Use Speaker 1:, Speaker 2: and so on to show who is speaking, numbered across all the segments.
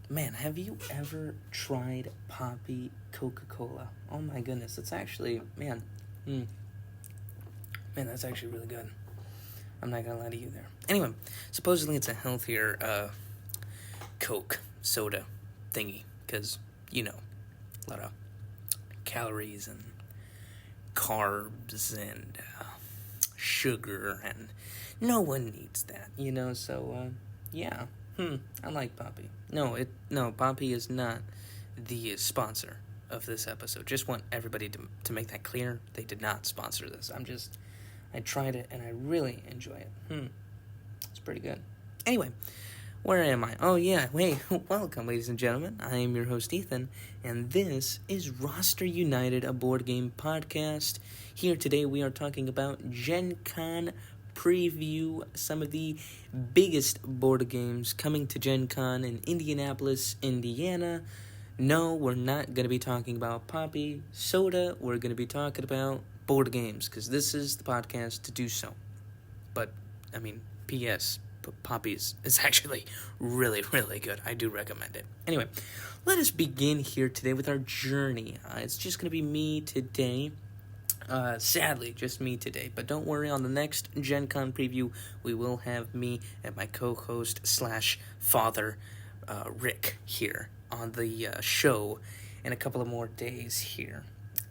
Speaker 1: Man, have you ever tried Poppy Coca-Cola? Oh my goodness, it's actually, that's actually really good. I'm not gonna lie to you there. Anyway, supposedly it's a healthier Coke soda thingy, because, a lot of calories and carbs and sugar, and no one needs that, so, yeah. I like Poppy. No, Poppy is not the sponsor of this episode. Just want everybody to make that clear. They did not sponsor this. I tried it and I really enjoy it. It's pretty good. Anyway, where am I? Oh yeah, wait, welcome ladies and gentlemen. I am your host Ethan, and this is Roster United, a board game podcast. Here today we are talking about GenCon preview, some of the biggest board games coming to GenCon in Indianapolis, Indiana. No, we're not going to be talking about Poppy Soda. We're going to be talking about board games, because this is the podcast to do so. But, P.S., Poppy is actually really, really good. I do recommend it. Anyway, let us begin here today with our journey. It's just going to be me today. Sadly, just me today. But don't worry, on the next Gen Con preview, we will have me and my co-host / father, Rick, here on the show in a couple of more days here.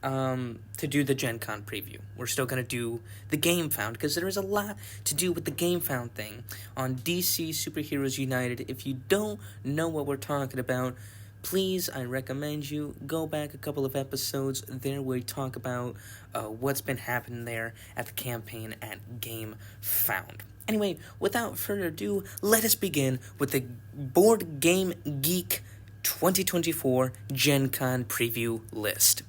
Speaker 1: To do the Gen Con preview. We're still going to do the Game Found, because there is a lot to do with the Game Found thing on DC Superheroes United. If you don't know what we're talking about, please, I recommend you go back a couple of episodes there where we talk about what's been happening there at the campaign at Game Found. Anyway, without further ado, let us begin with the Board Game Geek 2024 Gen Con preview list.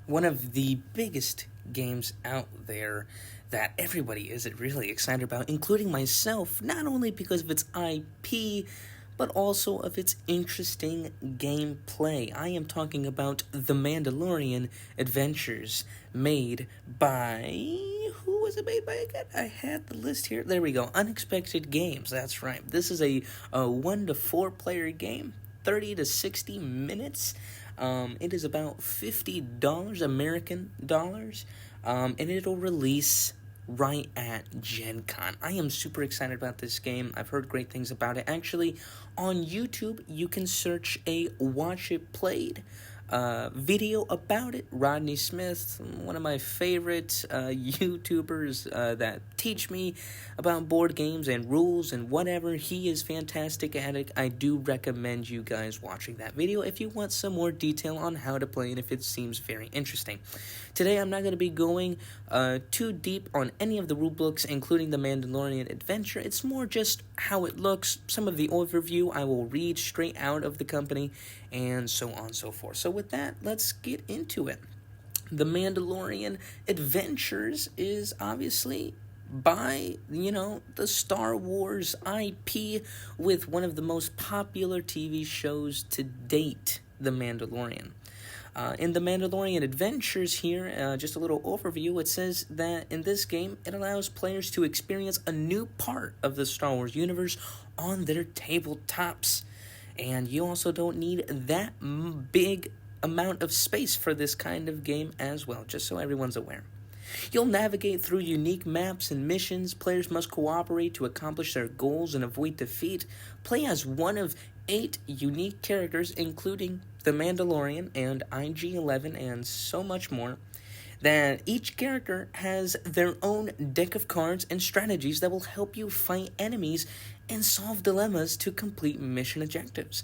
Speaker 1: One of the biggest games out there that everybody is really excited about, including myself, not only because of its IP, but also of its interesting gameplay. I am talking about The Mandolorian Adventures, made by... Who was it made by again? I had the list here. There we go. Unexpected Games, that's right. This is a 1 to 4 player game, 30 to 60 minutes. It is about $50 American dollars, and it'll release right at Gen Con. I am super excited about this game. I've heard great things about it. Actually, on YouTube, you can search a Watch It Played video about it. Rodney Smith, one of my favorite YouTubers that teach me about board games and rules and whatever. He is fantastic at it. I do recommend you guys watching that video if you want some more detail on how to play and if it seems very interesting. Today I'm not going to be going too deep on any of the rulebooks, including the Mandalorian Adventure. It's more just how it looks, some of the overview I will read straight out of the company, and so on and so forth. So with that, let's get into it. The Mandalorian Adventures is obviously by, the Star Wars IP, with one of the most popular TV shows to date, The Mandalorian. In The Mandalorian Adventures here, just a little overview, it says that in this game, it allows players to experience a new part of the Star Wars universe on their tabletops. And you also don't need that big amount of space for this kind of game as well, just so everyone's aware. You'll navigate through unique maps and missions. Players must cooperate to accomplish their goals and avoid defeat. Play as one of 8 unique characters, including the Mandalorian and IG-11 and so much more. That each character has their own deck of cards and strategies that will help you fight enemies and solve dilemmas to complete mission objectives.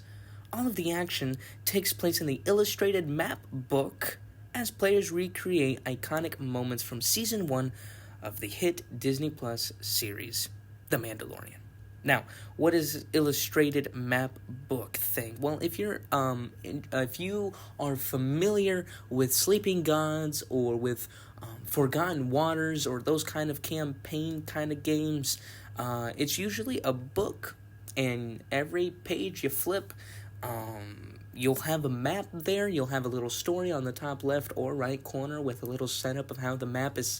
Speaker 1: All of the action takes place in the illustrated map book as players recreate iconic moments from Season 1 of the hit Disney Plus series, The Mandalorian. Now, what is illustrated map book thing? Well, if you are familiar with Sleeping Gods or with Forgotten Waters or those kind of campaign kind of games, it's usually a book, and every page you flip, you'll have a map there. You'll have a little story on the top left or right corner with a little setup of how the map is,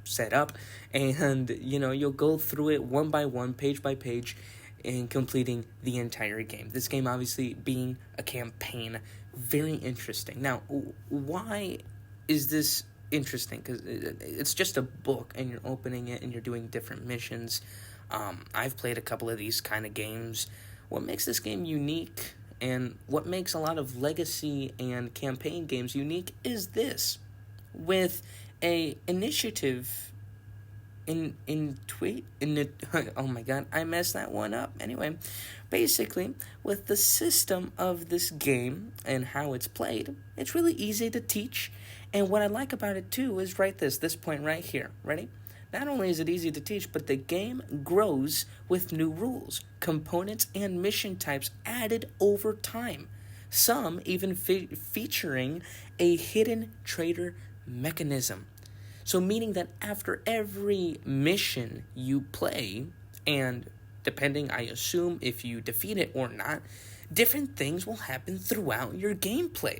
Speaker 1: set up, and you'll go through it one by one, page by page, in completing the entire game. This game obviously being a campaign, very interesting. Now, why is this interesting? Because it's just a book, and you're opening it, and you're doing different missions. I've played a couple of these kind of games. What makes this game unique, and what makes a lot of legacy and campaign games unique, is this. With a initiative oh my god, I messed that one up. Anyway, basically, with the system of this game and how it's played, it's really easy to teach. And what I like about it too is this point right here. Ready? Not only is it easy to teach, but the game grows with new rules, components, and mission types added over time. Some even featuring a hidden traitor mechanism. So meaning that after every mission you play, and depending, I assume, if you defeat it or not, different things will happen throughout your gameplay.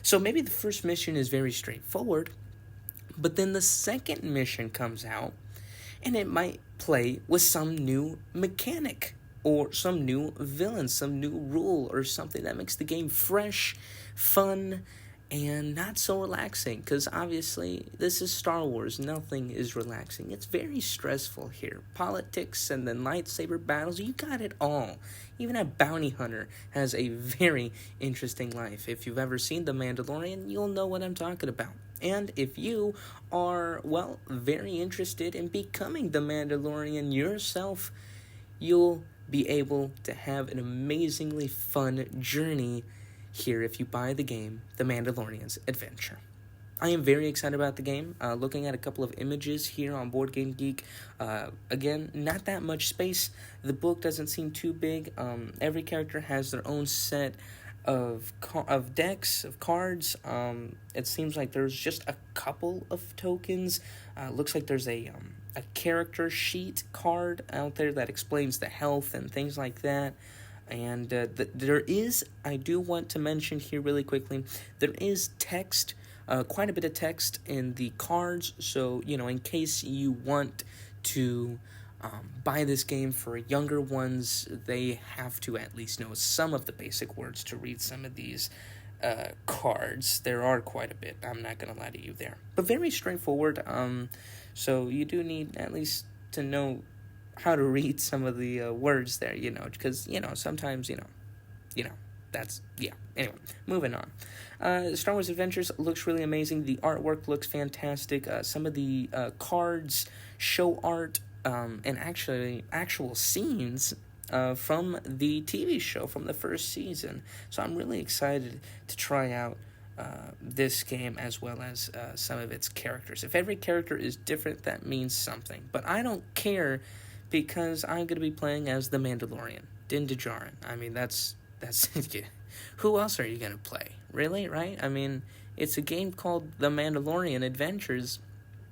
Speaker 1: So maybe the first mission is very straightforward, but then the second mission comes out, and it might play with some new mechanic, or some new villain, some new rule, or something that makes the game fresh, fun, and not so relaxing, because obviously this is Star Wars. Nothing is relaxing. It's very stressful here. Politics and then lightsaber battles, you got it all. Even a bounty hunter has a very interesting life. If you've ever seen The Mandolorian, you'll know what I'm talking about. And if you are, very interested in becoming the Mandalorian yourself, you'll be able to have an amazingly fun journey here if you buy the game, The Mandalorian's Adventure. I am very excited about the game. Looking at a couple of images here on Board Game Geek. Again, not that much space. The book doesn't seem too big. Every character has their own set of decks, of cards. It seems like there's just a couple of tokens. Looks like there's a character sheet card out there that explains the health and things like that. And there is, I do want to mention here really quickly, there is text, quite a bit of text in the cards. So, in case you want to buy this game for younger ones, they have to at least know some of the basic words to read some of these cards. There are quite a bit, I'm not going to lie to you there. But very straightforward, so you do need at least to know how to read some of the words there, because, sometimes, that's, yeah. Anyway, moving on. Star Wars Adventures looks really amazing. The artwork looks fantastic. Some of the cards show art and actual scenes from the TV show from the first season. So I'm really excited to try out this game as well as some of its characters. If every character is different, that means something. But I don't care, because I'm going to be playing as the Mandalorian, Din Djarin. I mean, that's who else are you going to play? Really, right? I mean, it's a game called The Mandalorian Adventures,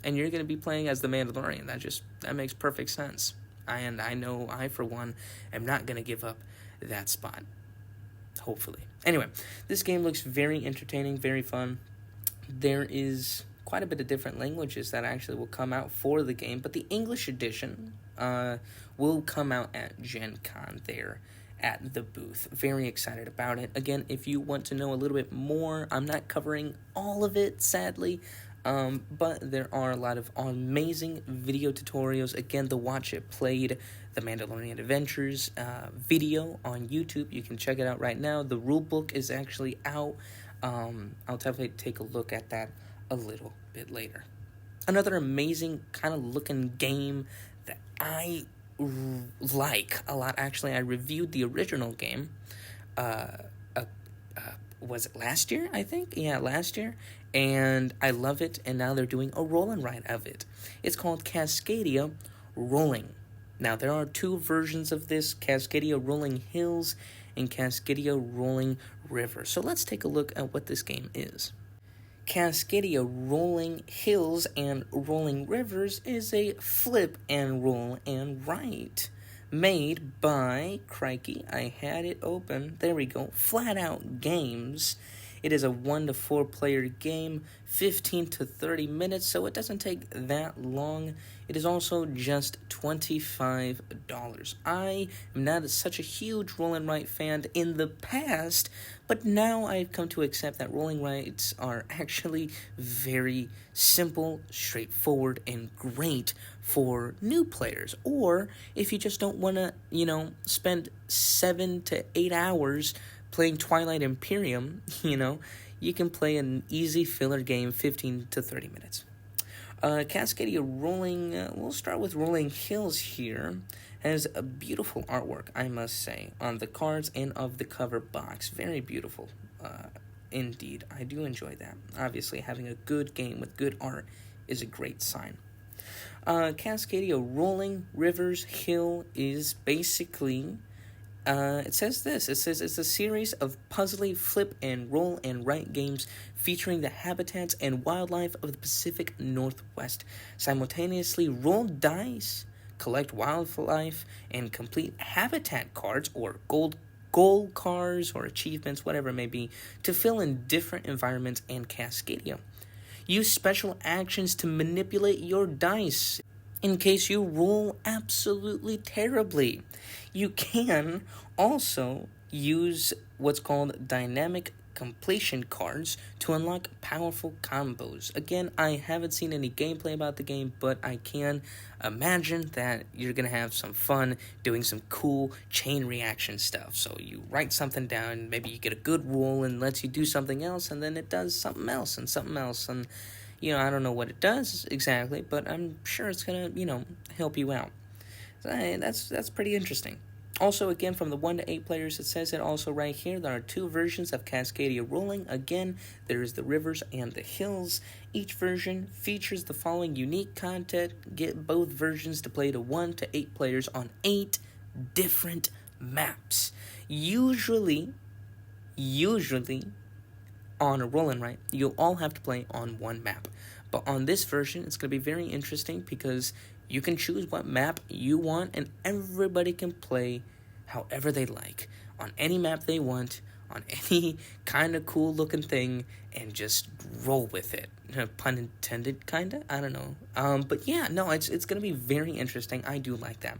Speaker 1: and you're going to be playing as the Mandalorian. That makes perfect sense. And I know I, for one, am not going to give up that spot. Hopefully. Anyway, this game looks very entertaining, very fun. There is quite a bit of different languages that actually will come out for the game, but the English edition will come out at GenCon there at the booth. Very excited about it. Again, if you want to know a little bit more, I'm not covering all of it, sadly, but there are a lot of amazing video tutorials. Again, the Watch It Played The Mandalorian Adventures video on YouTube. You can check it out right now. The rulebook is actually out. I'll definitely take a look at that a little bit later. Another amazing kind of looking game that I like a lot. Actually, I reviewed the original game. Was it last year? I think, yeah, last year, and I love it. And now they're doing a roll and write of it. It's called Cascadia Rolling. Now there are two versions of this: Cascadia Rolling Hills and Cascadia Rolling River. So let's take a look at what this game is. Cascadia Rolling Hills and Rolling Rivers is a flip and roll and write made by, crikey, I had it open, there we go, Flat Out Games, It is a 1 to 4 player game, 15 to 30 minutes, so it doesn't take that long. It is also just $25. I am not such a huge roll and write fan in the past, but now I've come to accept that rolling rights are actually very simple, straightforward, and great for new players. Or if you just don't want to, spend 7 to 8 hours playing Twilight Imperium, you can play an easy filler game, 15 to 30 minutes. Cascadia Rolling, we'll start with Rolling Hills here, has a beautiful artwork, I must say, on the cards and of the cover box. Very beautiful, indeed. I do enjoy that. Obviously, having a good game with good art is a great sign. Cascadia Rolling Rivers Hill is basically... it says this. It says it's a series of puzzly flip and roll and write games featuring the habitats and wildlife of the Pacific Northwest. Simultaneously roll dice, collect wildlife, and complete habitat cards or goal cards or achievements, whatever it may be, to fill in different environments and Cascadia. Use special actions to manipulate your dice in case you roll absolutely terribly. You can also use what's called dynamic completion cards to unlock powerful combos. Again, I haven't seen any gameplay about the game, but I can imagine that you're going to have some fun doing some cool chain reaction stuff. So you write something down, maybe you get a good roll and lets you do something else, and then it does something else and something else, and I don't know what it does exactly, but I'm sure it's going to, help you out. So, that's pretty interesting. Also, again, from the 1 to 8 players, it says it also right here, there are 2 versions of Cascadia Rolling. Again, there is the Rivers and the Hills. Each version features the following unique content. Get both versions to play to 1 to 8 players on 8 different maps. Usually, on a roll and write, you'll all have to play on one map. But on this version, it's going to be very interesting because you can choose what map you want, and everybody can play however they like, on any map they want, on any kind of cool-looking thing, and just roll with it. Pun intended, kind of? I don't know. But yeah, no, it's going to be very interesting. I do like that.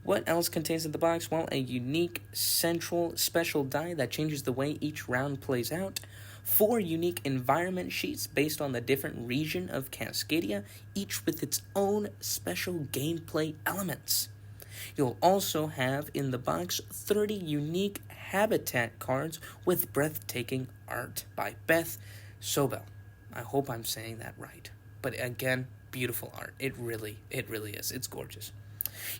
Speaker 1: What else contains in the box? Well, a unique central special die that changes the way each round plays out. 4 unique environment sheets based on the different region of Cascadia, each with its own special gameplay elements. You'll also have in the box 30 unique habitat cards with breathtaking art by Beth Sobel. I hope I'm saying that right. But again, beautiful art. It really is. It's gorgeous.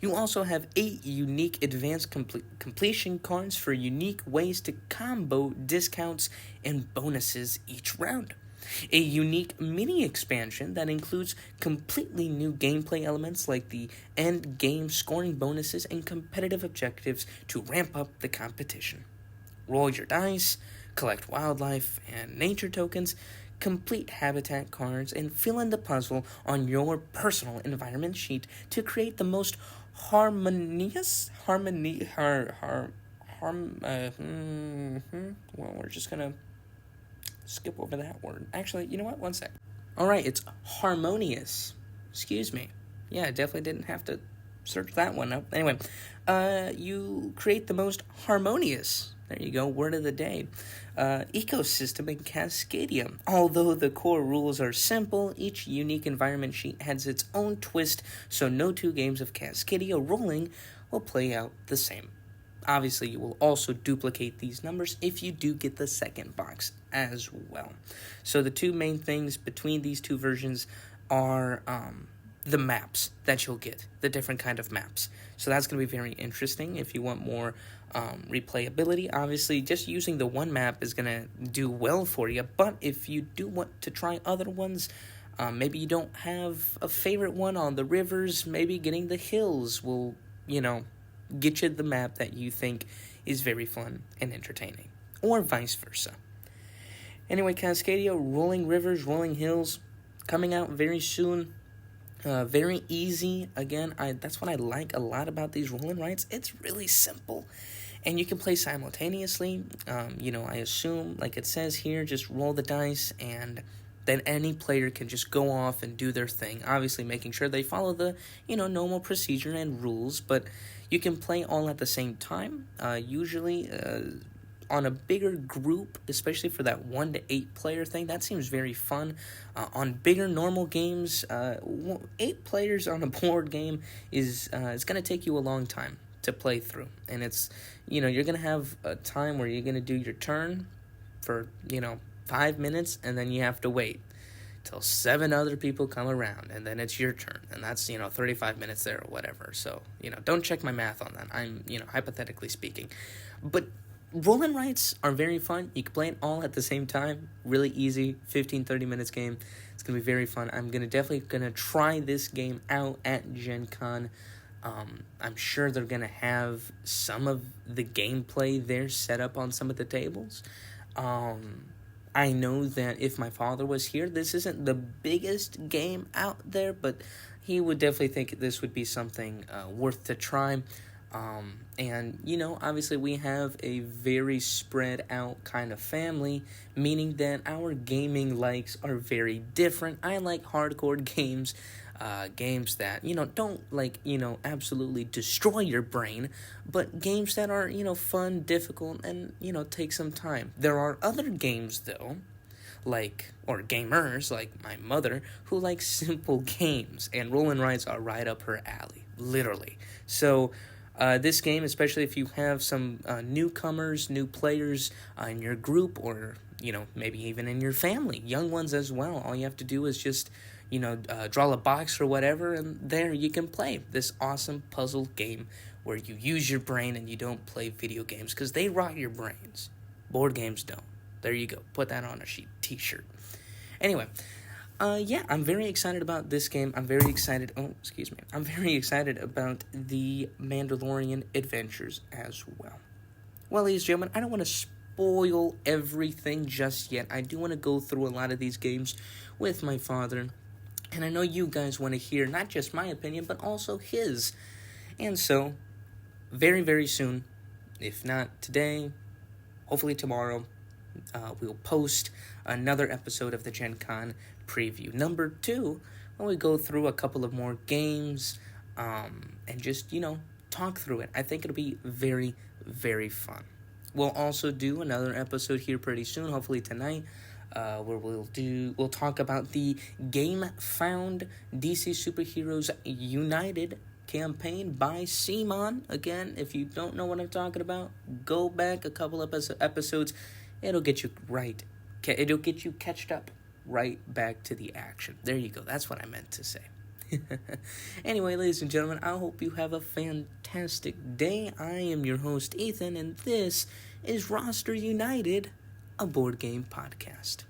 Speaker 1: You also have 8 unique advanced completion cards for unique ways to combo discounts and bonuses each round. A unique mini expansion that includes completely new gameplay elements like the end game scoring bonuses and competitive objectives to ramp up the competition. Roll your dice, collect wildlife and nature tokens, complete habitat cards, and fill in the puzzle on your personal environment sheet to create the most harmonious well, we're just gonna skip over that word. Actually, you know what? One sec. Alright, it's harmonious. Excuse me. Yeah, I definitely didn't have to search that one up. Anyway, you create the most harmonious, there you go, word of the day, ecosystem in Cascadia. Although the core rules are simple, each unique environment sheet has its own twist, so no 2 games of Cascadia Rolling will play out the same. Obviously, you will also duplicate these numbers if you do get the second box as well. So the 2 main things between these 2 versions are the maps that you'll get, the different kind of maps. So that's going to be very interesting if you want more replayability. Obviously, just using the one map is going to do well for you, but if you do want to try other ones, maybe you don't have a favorite one on the rivers, maybe getting the hills will, get you the map that you think is very fun and entertaining, or vice versa. Anyway, Cascadia, Rolling Rivers, Rolling Hills, coming out very soon. Very easy. Again, that's what I like a lot about these roll and writes. It's really simple. And you can play simultaneously. I assume, like it says here, just roll the dice, and then any player can just go off and do their thing. Obviously, making sure they follow the, normal procedure and rules. But you can play all at the same time. Usually, on a bigger group, especially for that 1 to 8 player thing, that seems very fun. On bigger normal games, 8 players on a board game is it's going to take you a long time to play through, and it's you're going to have a time where you're going to do your turn for 5 minutes, and then you have to wait till 7 other people come around, and then it's your turn, and that's 35 minutes there or whatever. So don't check my math on that. I'm hypothetically speaking, but roll and writes are very fun. You can play it all at the same time. Really easy, 15-30 minutes game. It's going to be very fun. I'm definitely going to try this game out at GenCon. I'm sure they're going to have some of the gameplay there set up on some of the tables. I know that if my father was here, this isn't the biggest game out there, but he would definitely think this would be something worth to try. And obviously we have a very spread out kind of family, meaning that our gaming likes are very different. I like hardcore games, games that, don't absolutely destroy your brain, but games that are, fun, difficult, and, take some time. There are other games, though, or gamers, like my mother, who like simple games, and roll and rides are right up her alley, literally. So, this game, especially if you have some newcomers, new players in your group, or, maybe even in your family, young ones as well, all you have to do is just, draw a box or whatever, and there you can play this awesome puzzle game where you use your brain and you don't play video games, because they rot your brains. Board games don't. There you go. Put that on a t-shirt. Anyway, I'm very excited about this game. I'm very excited about the Mandolorian adventures as well. Well, ladies and gentlemen, I don't want to spoil everything just yet. I do want to go through a lot of these games with my father, and I know you guys want to hear not just my opinion, but also his. And so, very, very soon, if not today, hopefully tomorrow, we'll post another episode of the GenCon preview. Number 2, when we go through a couple of more games, and just, talk through it. I think it'll be very, very fun. We'll also do another episode here pretty soon, hopefully tonight, where we'll talk about the Game Found DC Superheroes United campaign by Simon. Again, if you don't know what I'm talking about, go back a couple of episodes. It'll get you catched up right back to the action. There you go. That's what I meant to say. Anyway, ladies and gentlemen, I hope you have a fantastic day. I am your host, Ethan, and this is Roster United, a board game podcast.